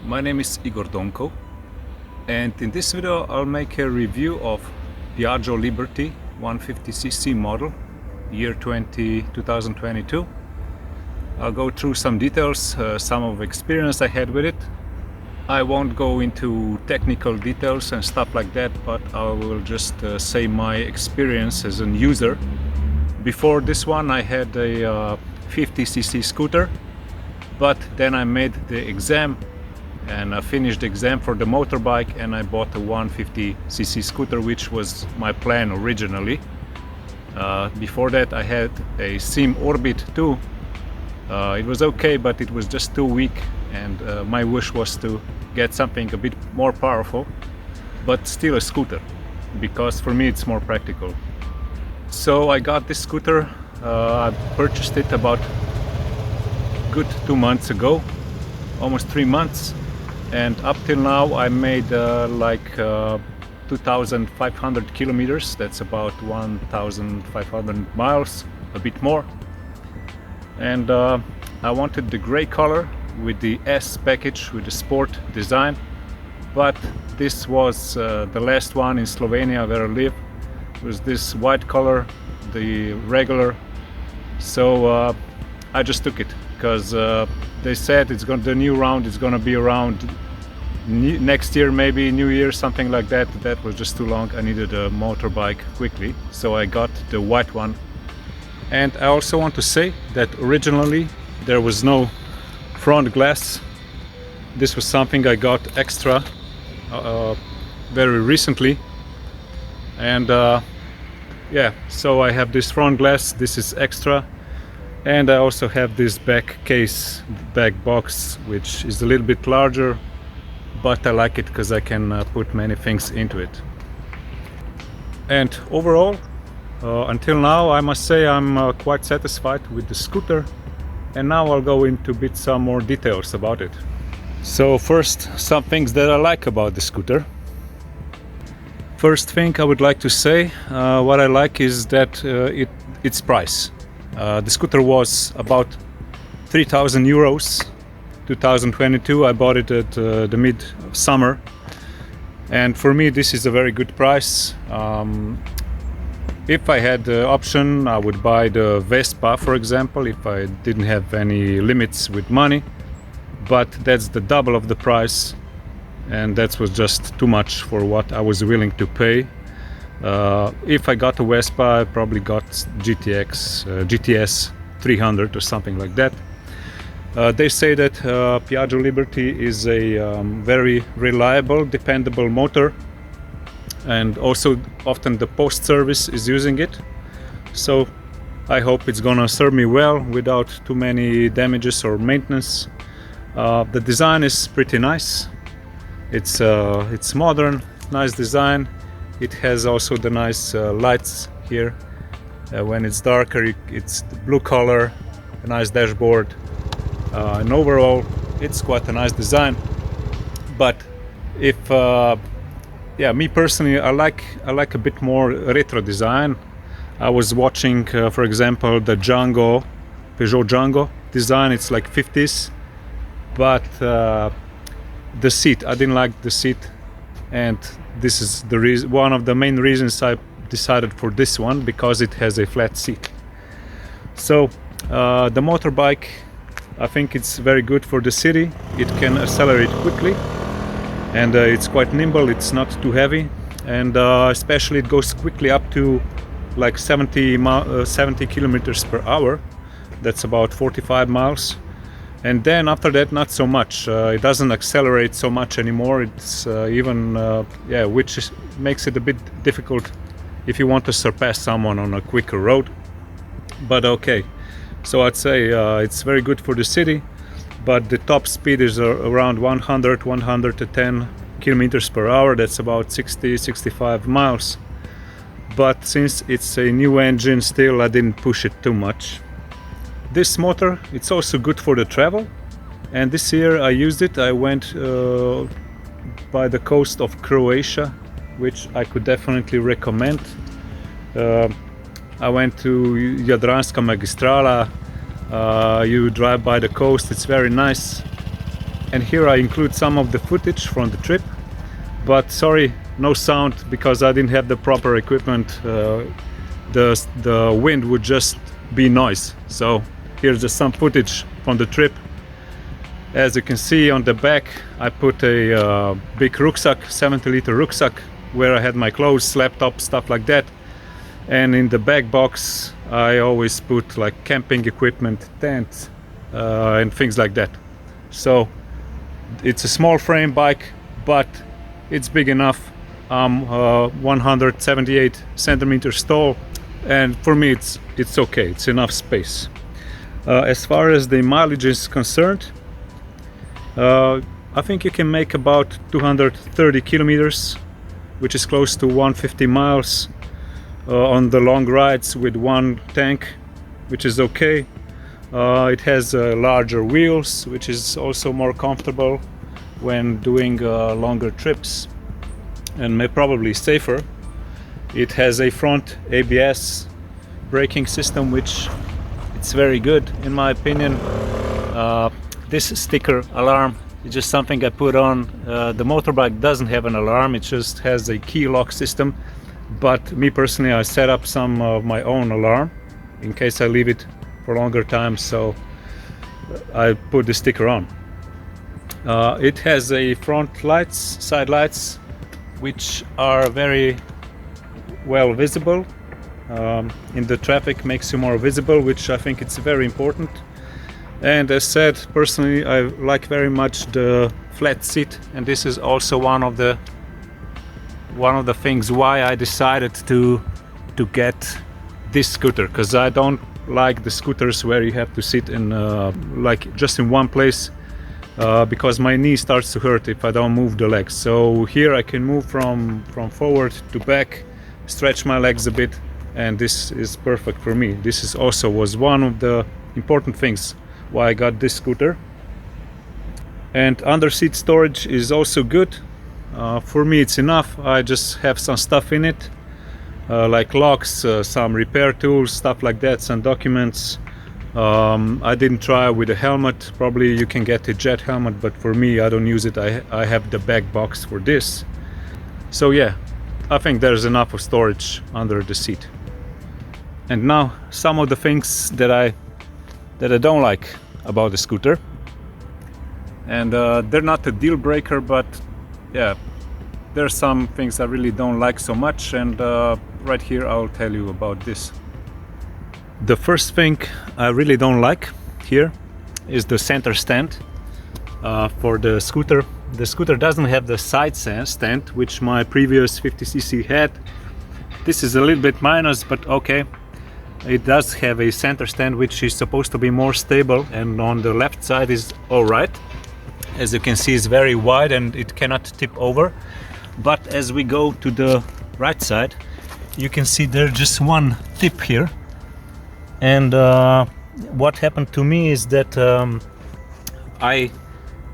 My name is Mr.Donkov, and in this video I'll make a review of Piaggio Liberty 150cc model, year 2022. I'll go through some details, some of experience I had with it. I won't go into technical details and stuff like that, but I will just say my experience as an user. Before this one I had a 50cc scooter, but then I made the exam and I finished the exam for the motorbike and I bought a 150cc scooter, which was my plan originally. Before that I had a Sim Orbit 2. It was okay, but it was just too weak, and my wish was to get something a bit more powerful, but still a scooter, because for me it's more practical. So I got this scooter. I purchased it about good 2 months ago, almost 3 months, and up till now I made 2,500 kilometers. That's about 1,500 miles, a bit more. And I wanted the gray color with the S package, with the sport design, but this was the last one in Slovenia where I live. It was this white color, the regular. So I just took it because they said the new round is gonna be around next year, maybe New Year, something like that. That was just too long. I needed a motorbike quickly, so I got the white one. And I also want to say that originally there was no front glass. This was something I got extra very recently, and yeah, so I have this front glass. This is extra. And I also have this back case, back box, which is a little bit larger, but I like it because I can put many things into it. And overall, until now, I must say I'm quite satisfied with the scooter. And now I'll go into some more details about it. So first, some things that I like about the scooter. First thing I would like to say, what I like is that its price. The scooter was about 3,000 euros. 2022, I bought it at the mid-summer, and for me this is a very good price. If I had the option, I would buy the Vespa, for example, if I didn't have any limits with money, but that's the double of the price, and that was just too much for what I was willing to pay. If I got a Vespa, I probably got GTS 300 or something like that. They say that Piaggio Liberty is a very reliable, dependable motor, and also often the post service is using it. So I hope it's gonna serve me well without too many damages or maintenance. The design is pretty nice. It's modern, nice design. It has also the nice lights here. When it's darker, it's the blue color, a nice dashboard, and overall it's quite a nice design. But if yeah, me personally, I like a bit more retro design. I was watching, for example, the Peugeot Django design. It's like 50s, but the seat, I didn't like the seat, and this is the one of the main reasons I decided for this one, because it has a flat seat. So the motorbike, I think it's very good for the city. It can accelerate quickly, and it's quite nimble. It's not too heavy, and especially it goes quickly up to like 70 kilometers per hour. That's about 45 miles. And then after that, not so much. It doesn't accelerate so much anymore. It's yeah, which makes it a bit difficult if you want to surpass someone on a quicker road. But okay, so I'd say it's very good for the city, but the top speed is around 100-110 kilometers per hour. That's about 60-65 miles. But since it's a new engine, still I didn't push it too much. This motor, it's also good for the travel, and this year I used it. I went by the coast of Croatia, which I could definitely recommend. I went to Jadranska Magistrala. You drive by the coast, it's very nice. and here I include some of the footage from the trip, but sorry, no sound because I didn't have the proper equipment. The wind would just be noise. So here's just some footage from the trip. As you can see on the back, I put a big rucksack, 70-liter rucksack, where I had my clothes, laptop, stuff like that. And in the back box I always put like camping equipment, tents, and things like that. So it's a small frame bike, but it's big enough. I'm 178 centimeters tall, and for me it's okay, it's enough space. As far as the mileage is concerned, I think you can make about 230 kilometers, which is close to 150 miles on the long rides with one tank, which is okay. It has larger wheels, which is also more comfortable when doing longer trips, and probably safer. It has a front ABS braking system, which it's very good in my opinion. This sticker alarm is just something I put on. The motorbike doesn't have an alarm, it just has a key lock system, but me personally, I set up some of my own alarm in case I leave it for longer time, so I put the sticker on. It has a front lights, side lights, which are very well visible. In the traffic makes you more visible, which I think it's very important. And as said, personally I like very much the flat seat, and this is also one of the things why I decided to get this scooter, because I don't like the scooters where you have to sit in like just in one place, because my knee starts to hurt if I don't move the legs. So here I can move from forward to back, stretch my legs a bit, and this is perfect for me. This is also was one of the important things why I got this scooter. And under seat storage is also good. For me it's enough. I just have some stuff in it, like locks, some repair tools, stuff like that, some documents. I didn't try with a helmet. Probably you can get a jet helmet, but for me I don't use it. I have the back box for this. So yeah, I think there's enough of storage under the seat. And now some of the things that I don't like about the scooter, and they're not a deal breaker, but yeah, there's some things I really don't like so much, and right here I'll tell you about this. The first thing I really don't like here is the center stand for the scooter. The scooter doesn't have the side stand, which my previous 50cc had. This is a little bit minus, but okay. It does have a center stand, which is supposed to be more stable, and on the left side is alright. As you can see, it's very wide and it cannot tip over. But as we go to the right side, you can see there's just one tip here. And what happened to me is that I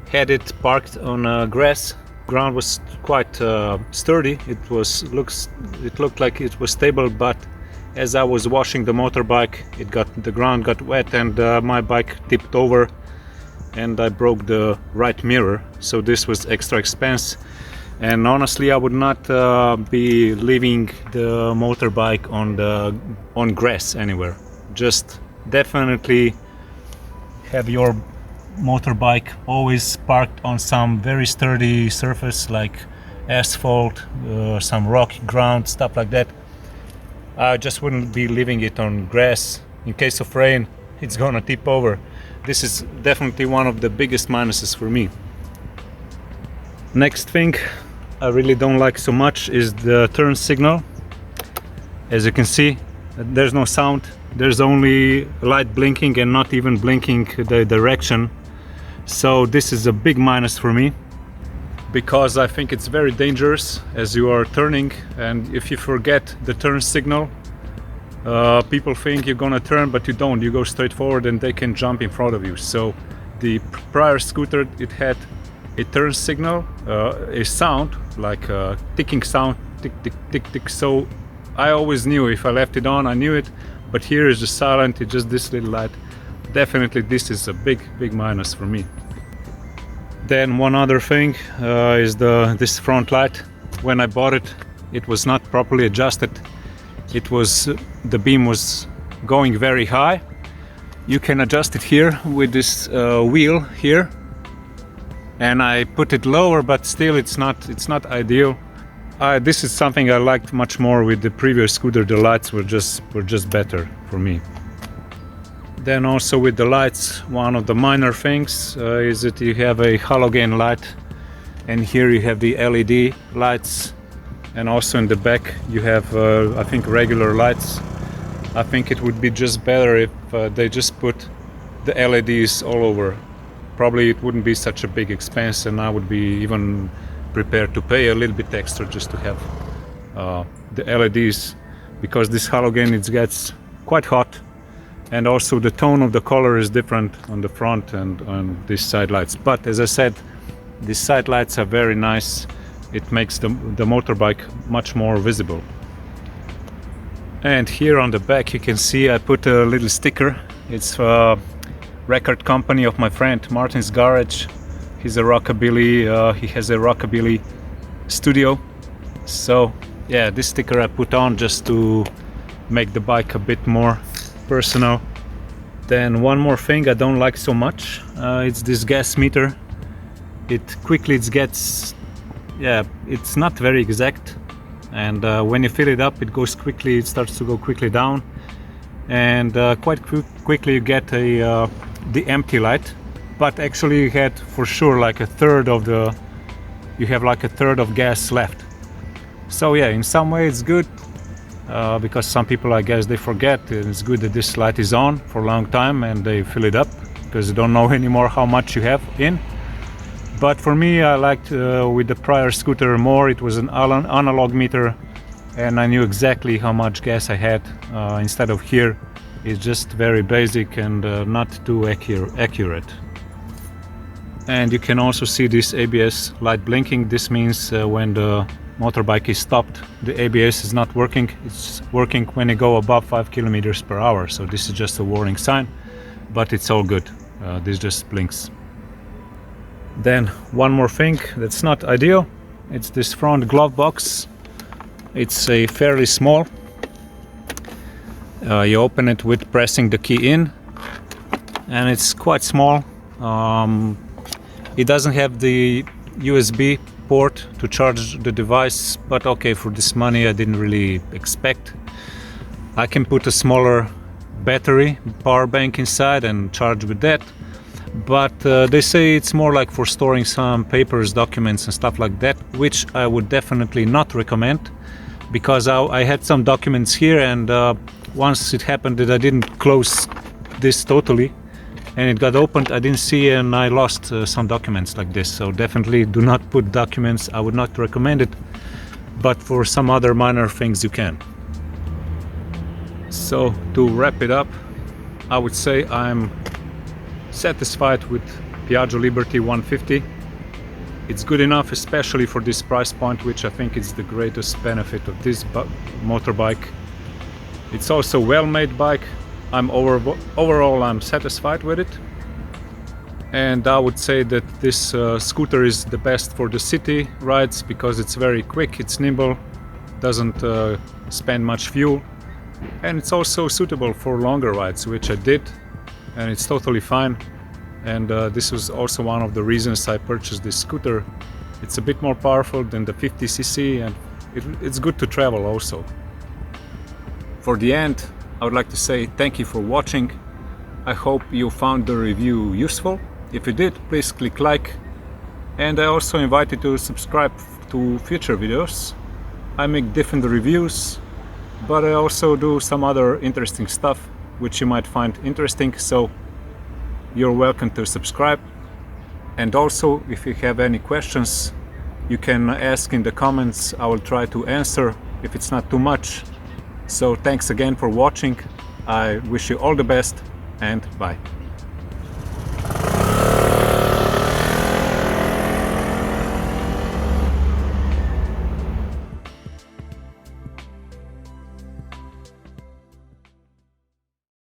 had it parked on grass. Ground was quite sturdy. It looked like it was stable, but as I was washing the motorbike, the ground got wet, and my bike tipped over, and I broke the right mirror. So this was extra expense, and honestly I would not be leaving the motorbike on grass anywhere. Just definitely have your motorbike always parked on some very sturdy surface like asphalt, some rocky ground, stuff like that. I just wouldn't be leaving it on grass. In case of rain, it's gonna tip over. This is definitely one of the biggest minuses for me. Next thing I really don't like so much is the turn signal. As you can see, there's no sound. There's only light blinking and not even blinking the direction. So this is a big minus for me, because I think it's very dangerous as you are turning, and if you forget the turn signal, people think you're gonna turn, but you don't. You go straight forward and they can jump in front of you. So the prior scooter, it had a turn signal, a sound like a ticking sound, tick tick tick tick. So I always knew if I left it on, I knew it, but here is just silent. It's just this little light. Definitely this is a big minus for me. Then one other thing is this front light. When I bought it, it was not properly adjusted. The beam was going very high. You can adjust it here with this wheel here, and I put it lower, but still it's not ideal. This is something I liked much more with the previous scooter. The lights were just better for me. Then also with the lights, one of the minor things is that you have a halogen light, and here you have the LED lights, and also in the back you have I think regular lights. I think it would be just better if they just put the LEDs all over. Probably it wouldn't be such a big expense, and I would be even prepared to pay a little bit extra just to have the LEDs, because this halogen, it gets quite hot, and also the tone of the color is different on the front and on these side lights. But as I said, these side lights are very nice. It makes the motorbike much more visible. And here on the back you can see I put a little sticker. It's a record company of my friend Martin's Garage. He's a rockabilly, he has a rockabilly studio. So yeah, this sticker I put on just to make the bike a bit more personal. Then one more thing I don't like so much, it's this gas meter. It gets, yeah, it's not very exact, and when you fill it up, it goes quickly, it starts to go quickly down, and quite quickly you get the empty light. But actually you had for sure like a third of gas left. So yeah, in some way it's good, because some people, I guess, they forget, and it's good that this light is on for a long time and they fill it up, because you don't know anymore how much you have in. But for me, I liked with the prior scooter more, it was an analog meter, and I knew exactly how much gas I had. Instead of here, it's just very basic and not too accurate. And you can also see this ABS light blinking. This means when the motorbike is stopped, the ABS is not working. It's working when you go above 5 kilometers per hour. So this is just a warning sign, but it's all good. This just blinks. Then one more thing that's not ideal, it's this front glove box. It's a fairly small. You open it with pressing the key in, and it's quite small. It doesn't have the USB port to charge the device, but okay, for this money I didn't really expect. I can put a smaller battery power bank inside and charge with that, but they say it's more like for storing some papers, documents and stuff like that, which I would definitely not recommend, because I had some documents here, and once it happened that I didn't close this totally and it got opened, I didn't see, and I lost some documents like this. So definitely do not put documents. I would not recommend it, but for some other minor things you can. So to wrap it up, I would say I'm satisfied with Piaggio Liberty 150. It's good enough, especially for this price point, which I think is the greatest benefit of this motorbike. It's also a well-made bike. Overall I'm satisfied with it, and I would say that this scooter is the best for the city rides, because it's very quick, it's nimble, doesn't spend much fuel, and it's also suitable for longer rides, which I did, and it's totally fine. And this was also one of the reasons I purchased this scooter. It's a bit more powerful than the 50cc, and it's good to travel also. For the end, I would like to say thank you for watching. I hope you found the review useful. If you did, please click like, and I also invite you to subscribe to future videos. I make different reviews, but I also do some other interesting stuff which you might find interesting, so you're welcome to subscribe. And also, if you have any questions, you can ask in the comments. I will try to answer if it's not too much. So thanks again for watching. I wish you all the best, and bye.